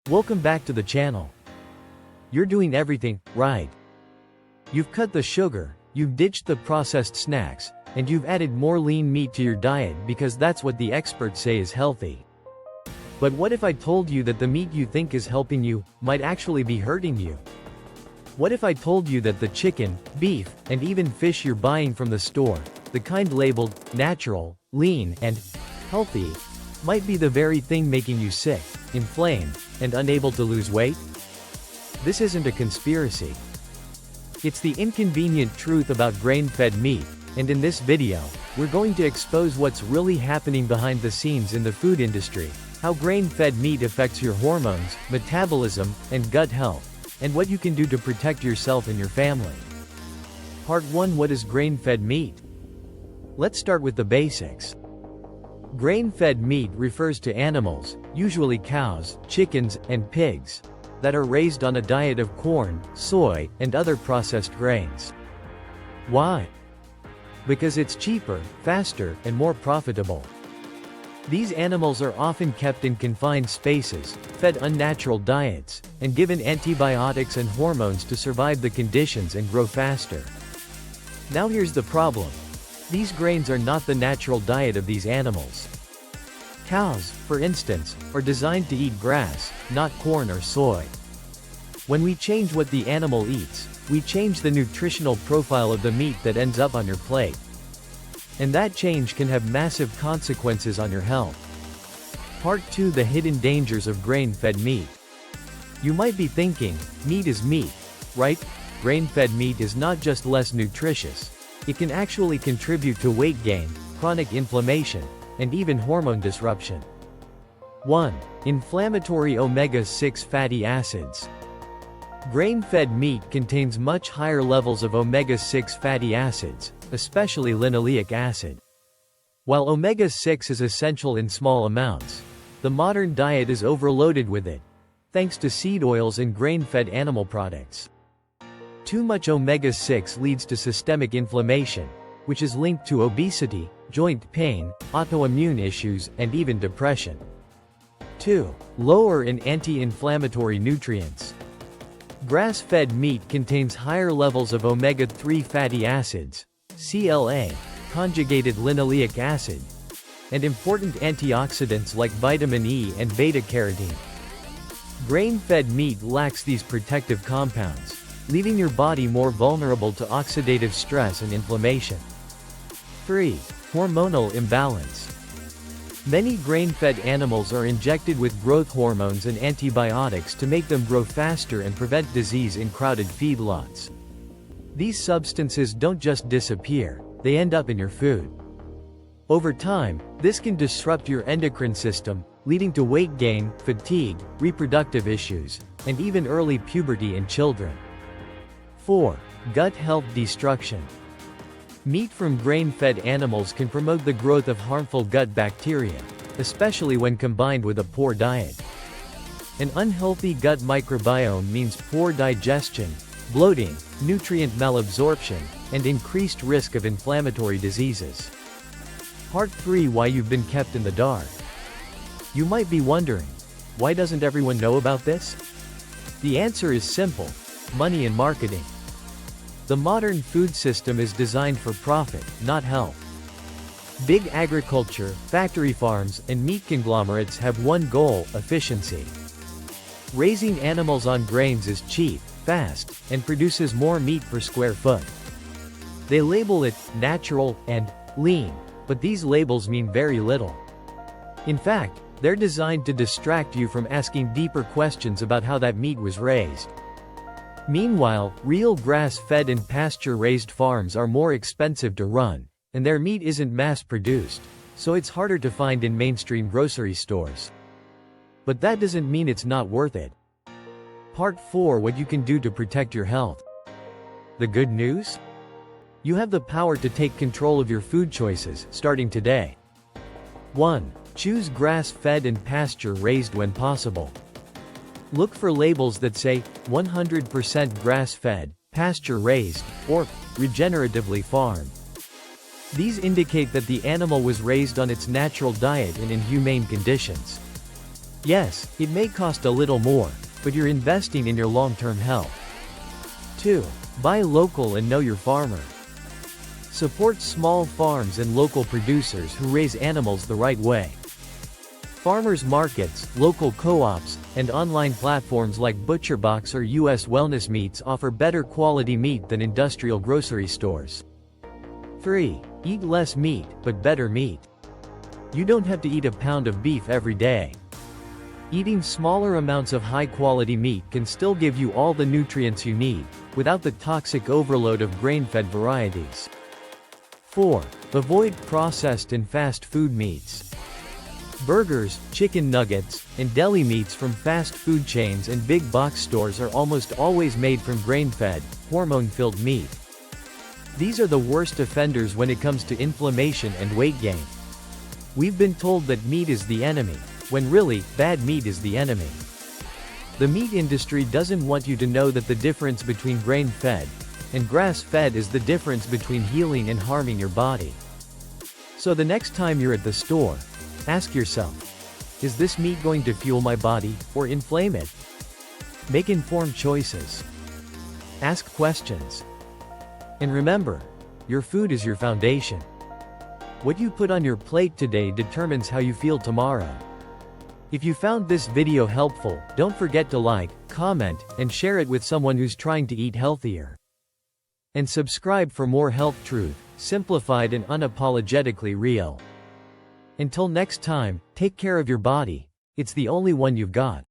Welcome back to the channel. You're doing everything right. You've cut the sugar, you've ditched the processed snacks, and you've added more lean meat to your diet because that's what the experts say is healthy. But what if I told you that the meat you think is helping you might actually be hurting you? What if I told you that the chicken, beef, and even fish you're buying from the store, the kind labeled natural, lean, and healthy, might be the very thing making you sick, inflamed, and unable to lose weight? This isn't a conspiracy. It's the inconvenient truth about grain-fed meat, and in this video, we're going to expose what's really happening behind the scenes in the food industry, how grain-fed meat affects your hormones, metabolism, and gut health, and what you can do to protect yourself and your family. Part 1. What is grain-fed meat? Let's start with the basics. Grain-fed meat refers to animals, usually cows, chickens, and pigs, that are raised on a diet of corn, soy, and other processed grains. Why? Because it's cheaper, faster, and more profitable. These animals are often kept in confined spaces, fed unnatural diets, and given antibiotics and hormones to survive the conditions and grow faster. Now here's the problem. These grains are not the natural diet of these animals. Cows, for instance, are designed to eat grass, not corn or soy. When we change what the animal eats, we change the nutritional profile of the meat that ends up on your plate. And that change can have massive consequences on your health. Part 2. The hidden dangers of grain-fed meat. You might be thinking, meat is meat, right? Grain-fed meat is not just less nutritious. It can actually contribute to weight gain, chronic inflammation, and even hormone disruption. 1. Inflammatory omega-6 fatty acids. Grain-fed meat contains much higher levels of omega-6 fatty acids, especially linoleic acid. While omega-6 is essential in small amounts, the modern diet is overloaded with it, thanks to seed oils and grain-fed animal products. Too much omega-6 leads to systemic inflammation, which is linked to obesity, joint pain, autoimmune issues, and even depression. 2. Lower in anti-inflammatory nutrients. Grass-fed meat contains higher levels of omega-3 fatty acids, CLA, conjugated linoleic acid, and important antioxidants like vitamin E and beta-carotene. Grain-fed meat lacks these protective compounds, leaving your body more vulnerable to oxidative stress and inflammation. 3. Hormonal imbalance. Many grain-fed animals are injected with growth hormones and antibiotics to make them grow faster and prevent disease in crowded feedlots. These substances don't just disappear, they end up in your food. Over time, this can disrupt your endocrine system, leading to weight gain, fatigue, reproductive issues, and even early puberty in children. 4. Gut health destruction. Meat from grain-fed animals can promote the growth of harmful gut bacteria, especially when combined with a poor diet. An unhealthy gut microbiome means poor digestion, bloating, nutrient malabsorption, and increased risk of inflammatory diseases. Part 3. Why you've been kept in the dark. You might be wondering, why doesn't everyone know about this? The answer is simple: money and marketing. The modern food system is designed for profit, not health. Big agriculture, factory farms, and meat conglomerates have one goal: efficiency. Raising animals on grains is cheap, fast, and produces more meat per square foot. They label it natural and lean, but these labels mean very little. In fact, they're designed to distract you from asking deeper questions about how that meat was raised. Meanwhile, real grass-fed and pasture-raised farms are more expensive to run, and their meat isn't mass-produced, so it's harder to find in mainstream grocery stores. But that doesn't mean it's not worth it. Part 4. What you can do to protect your health. The good news? You have the power to take control of your food choices, starting today. 1. Choose grass-fed and pasture-raised when possible. Look for labels that say, 100% grass-fed, pasture-raised, or regeneratively farmed. These indicate that the animal was raised on its natural diet and in humane conditions. Yes, it may cost a little more, but you're investing in your long-term health. 2. Buy local and know your farmer. Support small farms and local producers who raise animals the right way. Farmers markets, local co-ops, and online platforms like ButcherBox or US Wellness Meats offer better quality meat than industrial grocery stores. 3. Eat less meat, but better meat. You don't have to eat a pound of beef every day. Eating smaller amounts of high-quality meat can still give you all the nutrients you need, without the toxic overload of grain-fed varieties. 4. Avoid processed and fast food meats. Burgers, chicken nuggets, and deli meats from fast food chains and big box stores are almost always made from grain-fed, hormone-filled meat. These are the worst offenders when it comes to inflammation and weight gain. We've been told that meat is the enemy, when really, bad meat is the enemy. The meat industry doesn't want you to know that the difference between grain-fed and grass-fed is the difference between healing and harming your body. So the next time you're at the store, ask yourself, is this meat going to fuel my body, or inflame it? Make informed choices. Ask questions. And remember, your food is your foundation. What you put on your plate today determines how you feel tomorrow. If you found this video helpful, don't forget to like, comment, and share it with someone who's trying to eat healthier. And subscribe for more health truth, simplified and unapologetically real. Until next time, take care of your body, it's the only one you've got.